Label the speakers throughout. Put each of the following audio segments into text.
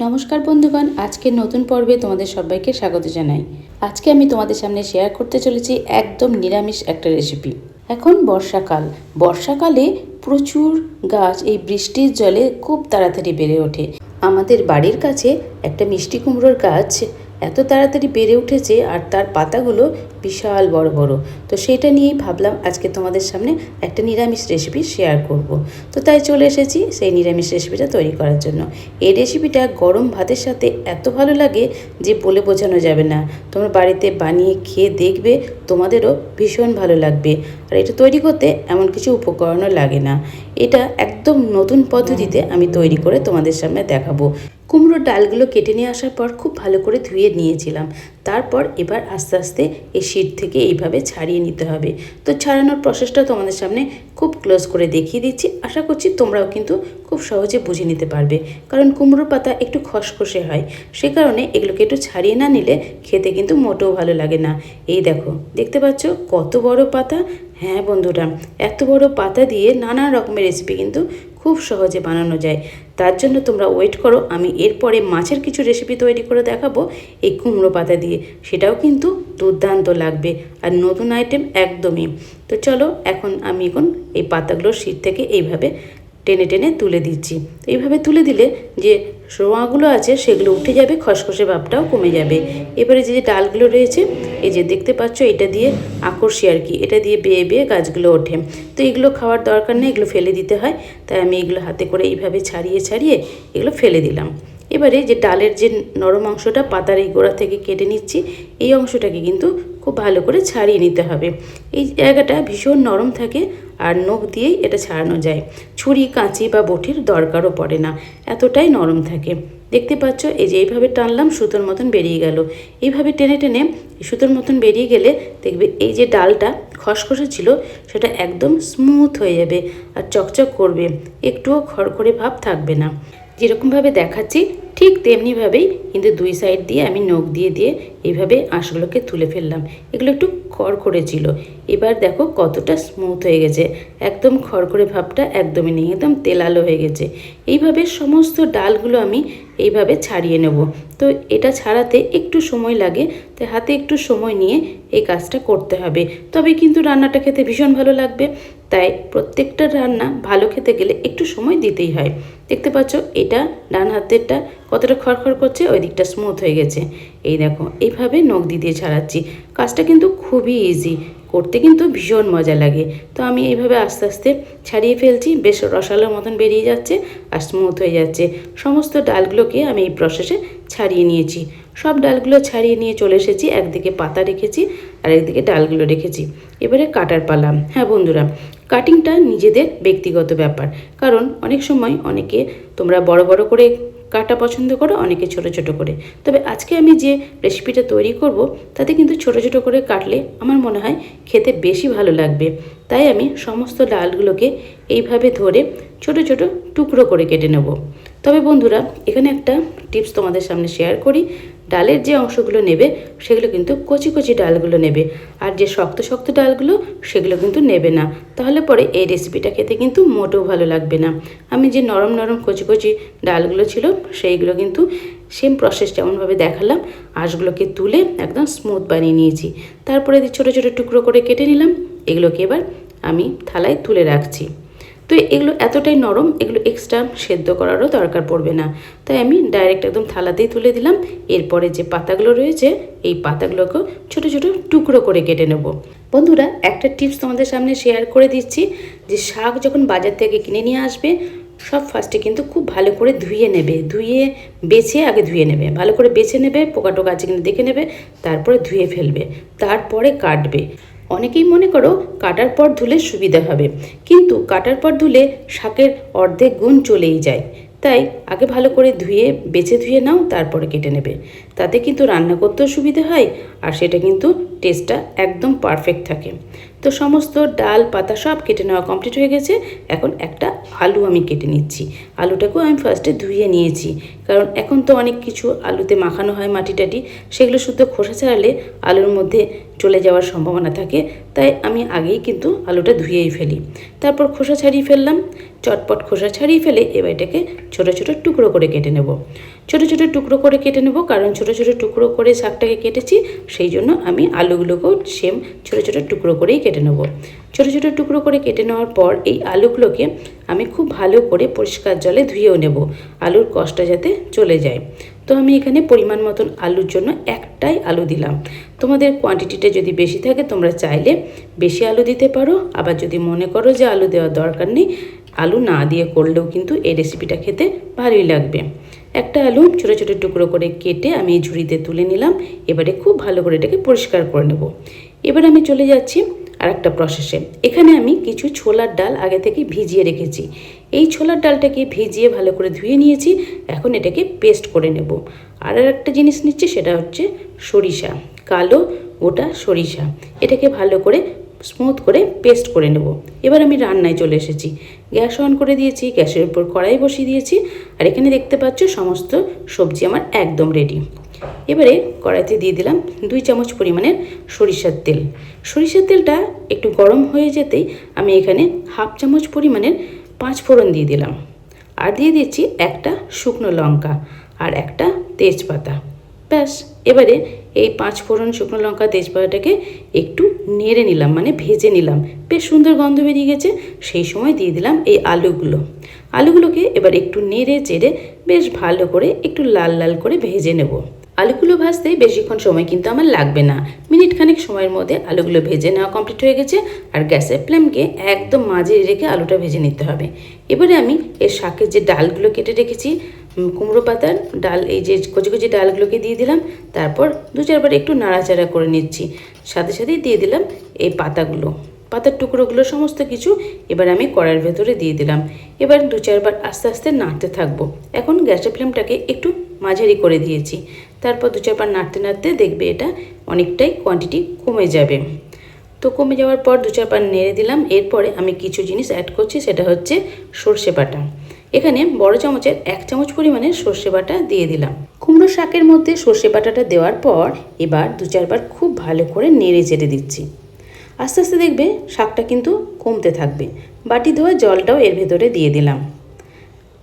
Speaker 1: নমস্কার বন্ধুগণ, আজকের নতুন পর্বে তোমাদের সবাইকে স্বাগত জানাই। আজকে আমি তোমাদের সামনে শেয়ার করতে চলেছি একদম নিরামিষ একটা রেসিপি। এখন বর্ষাকালে প্রচুর গাছ এই বৃষ্টির জলে খুব তাড়াতাড়ি বেড়ে ওঠে। আমাদের বাড়ির কাছে একটা মিষ্টি কুমড়োর গাছ এত তাড়াতাড়ি বেড়ে উঠেছে আর তার পাতাগুলো বিশাল বড় বড়। তো সেটা নিয়েই ভাবলাম আজকে তোমাদের সামনে একটা নিরামিষ রেসিপি শেয়ার করব। তো তাই চলে এসেছি সেই নিরামিষ রেসিপিটা তৈরি করার জন্য। এই রেসিপিটা গরম ভাতের সাথে এত ভালো লাগে যে বলে বোঝানো যাবে না। তোমরা বাড়িতে বানিয়ে খেয়ে দেখবে, তোমাদেরও ভীষণ ভালো লাগবে। আর এটা তৈরি করতে এমন কিছু উপকরণও লাগে না। এটা একদম নতুন পদ্ধতিতে আমি তৈরি করে তোমাদের সামনে দেখাবো। কুমড়োর ডালগুলো কেটে নিয়ে আসার পর খুব ভালো করে ধুয়ে নিয়েছিলাম। তারপর এবার আস্তে আস্তে এই শীট থেকে এইভাবে ছাড়িয়ে নিতে হবে। তো ছাড়ানোর প্রসেসটা তোমাদের সামনে খুব ক্লোজ করে দেখিয়ে দিচ্ছি। আশা করছি তোমরাও কিন্তু খুব সহজে বুঝে নিতে পারবে, কারণ কুমড়োর পাতা একটু খসখসে হয়। সে কারণে এগুলোকে একটু ছাড়িয়ে না নিলে খেতে কিন্তু মোটেও ভালো লাগে না। এই দেখো, দেখতে পাচ্ছ কত বড় পাতা। হ্যাঁ বন্ধুরা, এত বড় পাতা দিয়ে নানা রকমের রেসিপি কিন্তু খুব সহজে বানানো যায়। তার জন্য তোমরা ওয়েট করো, আমি এরপরে মাছের কিছু রেসিপি তৈরি করে দেখাবো এই কুমড়ো পাতা দিয়ে। সেটাও কিন্তু দুর্দান্ত লাগবে আর নতুন আইটেম একদমই। তো চলো, আমি এই পাতাগুলোর শীট থেকে এইভাবে টেনে টেনে তুলে দিচ্ছি। তো এইভাবে তুলে দিলে যে রোঁয়াগুলো আছে সেগুলো উঠে যাবে, খসখসে ভাবটাও কমে যাবে। এবারে যে ডালগুলো রয়েছে, এই যে দেখতে পাচ্ছ, এটা দিয়ে আকর্ষি আর কি, এটা দিয়ে বেয়ে বেয়ে গাছগুলো ওঠে। তো এগুলো খাওয়ার দরকার নেই, এগুলো ফেলে দিতে হয়। তাই আমি এগুলো হাতে করে এইভাবে ছাড়িয়ে ছাড়িয়ে এগুলো ফেলে দিলাম। এবারে যে ডালের যে নরম অংশটা পাতার এই গোড়া থেকে কেটে নিচ্ছি, এই অংশটাকে কিন্তু খুব ভালো করে ছাড়িয়ে নিতে হবে। এই জায়গাটা ভীষণ নরম থাকে আর নখ দিয়েই এটা ছাড়ানো যায়। ছুরি, কাঁচি বা বটির দরকারও পড়ে না, এতটাই নরম থাকে। দেখতে পাচ্ছ, এই যে এইভাবে টানলাম, সুতোর মতন বেরিয়ে গেল। এইভাবে টেনে টেনে সুতোর মতন বেরিয়ে গেলে দেখবে এই যে ডালটা খসখসে ছিল সেটা একদম স্মুথ হয়ে যাবে আর চকচক করবে, একটুও খড়খড়ে ভাব থাকবে না। যেরকমভাবে দেখাচ্ছি ঠিক তেমনিভাবেই কিন্তু দুই সাইড দিয়ে আমি নখ দিয়ে দিয়ে এইভাবে আঁশগুলোকে তুলে ফেললাম। এগুলো একটু খড়খড়ে ছিল, এবার দেখো কতটা স্মুথ হয়ে গেছে। একদম খড়খড়ে ভাবটা একদমই নেই, একদম তেলালো হয়ে গেছে। এইভাবে সমস্ত ডালগুলো আমি এইভাবে ছাড়িয়ে নেব। তো এটা ছাড়াতে একটু সময় লাগে, তাই হাতে একটু সময় নিয়ে এই কাজটা করতে হবে, তবে কিন্তু রান্নাটা খেতে ভীষণ ভালো লাগবে। তাই প্রত্যেকটা রান্না ভালো খেতে গেলে একটু সময় দিতেই হয়। দেখতে পাচ্ছ, এটা ডান হাতেরটা কতটা খড়খড় করছে, ওই দিকটা স্মুথ হয়ে গেছে। এই দেখো, এইভাবে নখ দিয়ে ছাড়াচ্ছি। কাজটা কিন্তু খুবই ইজি, করতে কিন্তু ভীষণ মজা লাগে। তো আমি এইভাবে আস্তে আস্তে ছাড়িয়ে ফেলছি, বেশ রসালোর মতন বেরিয়ে যাচ্ছে আর স্মুথ হয়ে যাচ্ছে। সমস্ত ডালগুলোকে আমি এই প্রসেসে ছাড়িয়ে নিয়েছি। সব ডালগুলো ছাড়িয়ে নিয়ে চলে এসেছি, একদিকে পাতা রেখেছি আর একদিকে ডালগুলো রেখেছি। এবারে কাটার পালা। হ্যাঁ বন্ধুরা, কাটিংটা নিজেদের ব্যক্তিগত ব্যাপার, কারণ অনেক সময় তোমরা বড় বড় করে কাটা পছন্দ করো, অনেকে ছোট ছোট করে। তবে আজকে আমি যে রেসিপিটা তৈরি করব তাতে কিন্তু ছোট ছোট করে কাটলে আমার মনে হয় খেতে বেশি ভালো লাগবে। তাই আমি সমস্ত ডালগুলোকে এইভাবে ধরে ছোট ছোট টুকরো করে কেটে নেব। তবে বন্ধুরা, এখানে একটা টিপস তোমাদের সামনে শেয়ার করি। ডালের যে অংশগুলো নেবে সেগুলো কিন্তু কচি কচি ডালগুলো নেবে, আর যে শক্ত শক্ত ডালগুলো সেগুলো কিন্তু নেবে না, তাহলে পরে এই রেসিপিটা খেতে কিন্তু মোটেও ভালো লাগবে না। আমি যে নরম নরম কচি কচি ডালগুলো ছিল সেইগুলো কিন্তু সেম প্রসেস যেমনভাবে দেখালাম, আঁশগুলোকে তুলে একদম স্মুথ বানিয়ে নিয়েছি। তারপরে ছোটো ছোটো টুকরো করে কেটে নিলাম। এগুলোকে এবার আমি থালায় তুলে রাখছি। তো এগুলো এতটাই নরম, এগুলো এক্সট্রা সেদ্ধ করারও দরকার পড়বে না, তাই আমি ডাইরেক্ট একদম থালাতেই তুলে দিলাম। এরপরে যে পাতাগুলো রয়েছে এই পাতাগুলোকেও ছোটো ছোটো টুকরো করে কেটে নেব। বন্ধুরা, একটা টিপস তোমাদের সামনে শেয়ার করে দিচ্ছি, যে শাক যখন বাজার থেকে কিনে নিয়ে আসবে সব ফার্স্টে কিন্তু খুব ভালো করে ধুয়ে নেবে, বেছে আগে ধুয়ে নেবে, ভালো করে বেছে নেবে, পোকা টোকা আছে কিনা দেখে নেবে, তারপরে ধুয়ে ফেলবে, তারপরে কাটবে। অনেকেই মনে করো কাটার পর ধুলে সুবিধা হবে, কিন্তু কাটার পর ধুলে শাকের অর্ধেক গুণ চলেই যায়। তাই আগে ভালো করে বেছে ধুয়ে নাও, তারপরে কেটে নেবে। তাতে কিন্তু রান্না করতেও সুবিধা হয় আর সেটা কিন্তু টেস্টটা একদম পারফেক্ট থাকে। তো সমস্ত ডাল পাতা সব কেটে নেওয়া কমপ্লিট হয়ে গেছে। এখন একটা আলু আমি কেটে নিচ্ছি। আলুটাকেও আমি ফার্স্টে ধুয়ে নিয়েছি, কারণ এখন তো অনেক কিছু আলুতে মাখানো হয় মাটি টাটি, সেগুলো শুদ্ধ খোসা ছাড়ালে আলুর মধ্যে চলে যাওয়ার সম্ভাবনা থাকে। তাই আমি আগেই কিন্তু আলুটা ধুয়েই ফেলি, তারপর খোসা ছাড়িয়ে ফেললাম। চটপট খোসা ছাড়িয়ে ফেলে এবার এটাকে ছোটো ছোটো টুকরো করে কেটে নেব। ছোটো ছোটো টুকরো করে কেটে নেব, কারণ ছোটো ছোটো টুকরো করে শাকটাকে কেটেছি, সেই জন্য আমি আলুগুলোকেও সেম ছোটো ছোটো টুকরো করেই কেটে নেব। ছোটো ছোটো টুকরো করে কেটে নেওয়ার পর এই আলুগুলোকে আমি খুব ভালো করে পরিষ্কার জলে ধুয়েও নেব, আলুর কষটা যাতে চলে যায়। তো আমি এখানে পরিমাণ মতন আলুর জন্য একটাই আলু দিলাম। তোমাদের কোয়ান্টিটিটা যদি বেশি থাকে তোমরা চাইলে বেশি আলু দিতে পারো, আবার যদি মনে করো যে আলু দেওয়ার দরকার নেই, আলু না দিয়ে করলেও কিন্তু এই রেসিপিটা খেতে ভালোই লাগবে। একটা আলু ছোটো ছোটো টুকরো করে কেটে আমি এই ঝুড়িতে তুলে নিলাম। এবারে খুব ভালো করে এটাকে পরিষ্কার করে নেব। এবার আমি চলে যাচ্ছি আর একটা প্রসেসে। এখানে আমি কিছু ছোলার ডাল আগে থেকে ভিজিয়ে রেখেছি। এই ছোলার ডালটাকে ভিজিয়ে ভালো করে ধুয়ে নিয়েছি। এখন এটাকে পেস্ট করে নেব। আর একটা জিনিস নিচ্ছি, সেটা হচ্ছে সরিষা, কালো গোটা সরিষা। এটাকে ভালো করে স্মুথ করে পেস্ট করে নেব। এবার আমি রান্নায় চলে এসেছি। গ্যাস অন করে দিয়েছি, গ্যাসের উপর কড়াই বসিয়ে দিয়েছি। আর এখানে দেখতে পাচ্ছ সমস্ত সবজি আমার একদম রেডি। এবারে কড়াইতে দিয়ে দিলাম 2 চামচ পরিমাণের সরিষার তেল। সরিষার তেলটা একটু গরম হয়ে যেতেই আমি এখানে 1/2 চামচ পরিমাণের 5 ফোড়ন দিয়ে দিলাম। আর দিয়ে দিচ্ছি একটা শুকনো লঙ্কা আর একটা তেজপাতা। ব্যাস, এবারে এই 5 ফোড়ন, শুকনো লঙ্কা, তেজপাতাটাকে একটু নেড়ে নিলাম, মানে ভেজে নিলাম। বেশ সুন্দর গন্ধ বেরিয়ে গেছে। সেই সময় দিয়ে দিলাম এই আলুগুলোকে এবার একটু নেড়ে চেড়ে বেশ ভালো করে একটু লাল লাল করে ভেজে নেব। আলুগুলো ভাজতে বেশিক্ষণ সময় কিন্তু আমার লাগবে না, মিনিট খানেক সময়ের মধ্যে আলুগুলো ভেজে নেওয়া কমপ্লিট হয়ে গেছে। আর গ্যাসের ফ্লেমকে একদম মাঝে রেখে আলুটা ভেজে নিতে হবে। এবারে আমি এর শাকের যে ডালগুলো কেটে রেখেছি, কুমড়ো পাতার ডাল, এই যে কচি কচি ডালগুলোকে দিয়ে দিলাম। তারপর 2-4 বার একটু নাড়াচাড়া করে নিচ্ছি। সাথে সাথেই দিয়ে দিলাম এই পাতার টুকরোগুলো, সমস্ত কিছু এবার আমি কড়াইয়ের ভেতরে দিয়ে দিলাম। এবার 2-4 বার আস্তে আস্তে নাড়তে থাকবো। এখন গ্যাসের ফ্লেমটাকে একটু মাঝারি করে দিয়েছি। তারপর 2-4 বার নাড়তে নাড়তে দেখবে এটা অনেকটাই কোয়ান্টিটি কমে যাবে। তো কমে যাওয়ার পর 2-4 বার নেড়ে দিলাম। এরপরে আমি কিছু জিনিস অ্যাড করছি, সেটা হচ্ছে সর্ষে বাটা। এখানে বড় চামচের 1 চামচ পরিমাণে সর্ষে বাটা দিয়ে দিলাম। কুমড়ো শাকের মধ্যে সর্ষে বাটাটা দেওয়ার পর এবার 2-4 বার খুব ভালো করে নেড়ে চেড়ে দিচ্ছি। আস্তে আস্তে দেখবে শাকটা কিন্তু কমতে থাকবে। বাটি ধোয়া জলটাও এর ভেতরে দিয়ে দিলাম।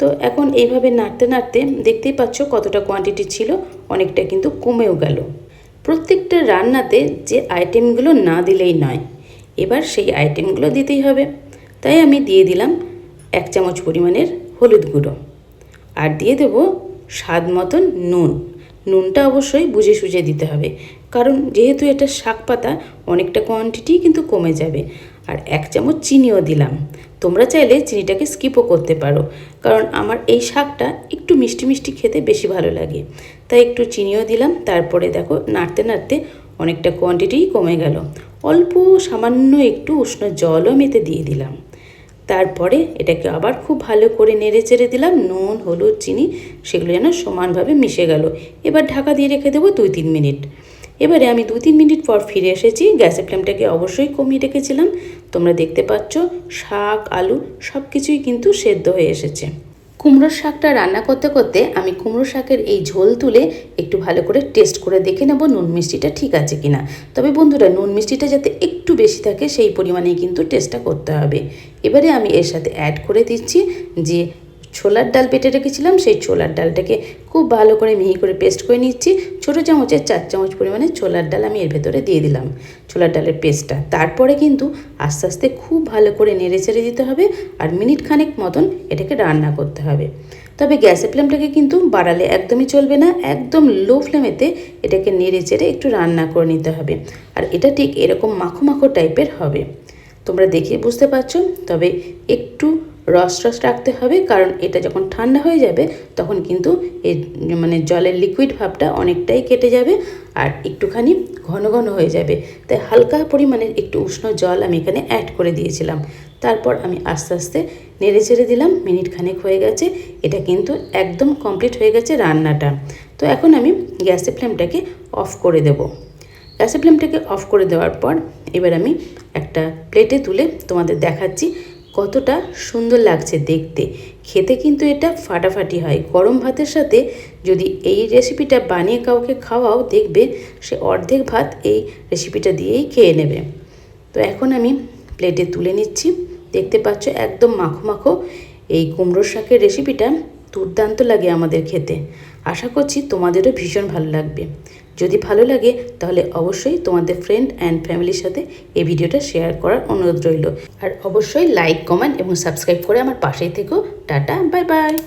Speaker 1: তো এখন এইভাবে নাড়তে নাড়তে দেখতেই পাচ্ছ কতটা কোয়ান্টিটি ছিল, অনেকটা কিন্তু কমেও গেল। প্রত্যেকটা রান্নাতে যে আইটেমগুলো না দিলেই নয়, এবার সেই আইটেমগুলো দিতেই হবে। তাই আমি দিয়ে দিলাম 1 চামচ পরিমাণের হলুদ গুঁড়ো, আর দিয়ে দেব স্বাদ মতন নুনটা অবশ্যই বুঝে সুঝে দিতে হবে, কারণ যেহেতু এটা শাক পাতা অনেকটা কোয়ান্টিটি কিন্তু কমে যাবে। আর 1 চামচ চিনিও দিলাম। তোমরা চাইলে চিনিটাকে স্কিপও করতে পারো, কারণ আমার এই শাকটা একটু মিষ্টি মিষ্টি খেতে বেশি ভালো লাগে, তাই একটু চিনিও দিলাম। তারপরে দেখো নাড়তে নাড়তে অনেকটা কোয়ান্টিটিই কমে গেল। অল্প সামান্য একটু উষ্ণ জলও মেতে দিয়ে দিলাম। তারপরে এটাকে আবার খুব ভালো করে নেড়ে চেড়ে দিলাম। নুন, হলুদ, চিনি সেগুলো যেন সমানভাবে মিশে গেল। এবার ঢাকা দিয়ে রেখে দেবো 2-3 মিনিট। এবারে আমি 2-3 মিনিট পর ফিরে এসেছি। গ্যাসের ফ্লেমটাকে অবশ্যই কমিয়ে রেখেছিলাম। তোমরা দেখতে পাচ্ছ শাক, আলু সব কিছুই কিন্তু সেদ্ধ হয়ে এসেছে। কুমড়োর শাকটা রান্না করতে করতে আমি কুমড়ো শাকের এই ঝোল তুলে একটু ভালো করে টেস্ট করে দেখে নেব নুন মিষ্টিটা ঠিক আছে কিনা। তবে বন্ধুরা, নুন মিষ্টিটা যাতে একটু বেশি থাকে সেই পরিমাণেই কিন্তু টেস্টটা করতে হবে। এবারে আমি এর সাথে অ্যাড করে দিচ্ছি যে ছোলার ডাল বেটে রেখেছিলাম, সেই ছোলার ডালটাকে খুব ভালো করে মিহি করে পেস্ট করে নিচ্ছি। ছোটো চামচের 4 চামচ পরিমাণে ছোলার ডাল আমি এর ভেতরে দিয়ে দিলাম, ছোলার ডালের পেস্টটা। তারপরে কিন্তু আস্তে আস্তে খুব ভালো করে নেড়ে চেড়ে দিতে হবে, আর মিনিট খানেক মতন এটাকে রান্না করতে হবে। তবে গ্যাসের ফ্লেমটাকে কিন্তু বাড়ালে একদমই চলবে না, একদম লো ফ্লেমেতে এটাকে নেড়ে চেড়ে একটু রান্না করে নিতে হবে। আর এটা ঠিক এরকম মাখো মাখো টাইপের হবে, তোমরা দেখে বুঝতে পারছো। তবে একটু রস রাখতে হবে, কারণ এটা যখন ঠান্ডা হয়ে যাবে তখন কিন্তু এর মানে জলের লিকুইড ভাবটা অনেকটাই কেটে যাবে আর একটুখানি ঘন ঘন হয়ে যাবে। তাই হালকা পরিমাণের একটু উষ্ণ জল আমি এখানে অ্যাড করে দিয়েছিলাম। তারপর আমি আস্তে আস্তে নেড়ে চেড়ে দিলাম। মিনিট খানেক হয়ে গেছে, এটা কিন্তু একদম কমপ্লিট হয়ে গেছে রান্নাটা। তো এখন আমি গ্যাসের ফ্লেমটাকে অফ করে দেব। গ্যাসের ফ্লেমটাকে অফ করে দেওয়ার পর এবার আমি একটা প্লেটে তুলে তোমাদের দেখাচ্ছি কতটা সুন্দর লাগছে দেখতে। খেতে কিন্তু এটা ফাটাফাটি হয়। গরম ভাতের সাথে যদি এই রেসিপিটা বানিয়ে কাউকে খাওয়াও, দেখবে সে অর্ধেক ভাত এই রেসিপিটা দিয়েই খেয়ে নেবে। তো এখন আমি প্লেটে তুলে নিচ্ছি। দেখতে পাচ্ছ একদম মাখো মাখো এই কুমড়োর শাকের রেসিপিটা দুর্দান্ত লাগে আমাদের খেতে। আশা করছি তোমাদেরও ভীষণ ভালো লাগবে। যদি ভালো লাগে তাহলে অবশ্যই তোমাদের ফ্রেন্ড অ্যান্ড ফ্যামিলির সাথে এই ভিডিওটা শেয়ার করার অনুরোধ রইল। আর অবশ্যই লাইক, কমেন্ট এবং সাবস্ক্রাইব করে আমার পাশেই থেকো। Tata, bye bye.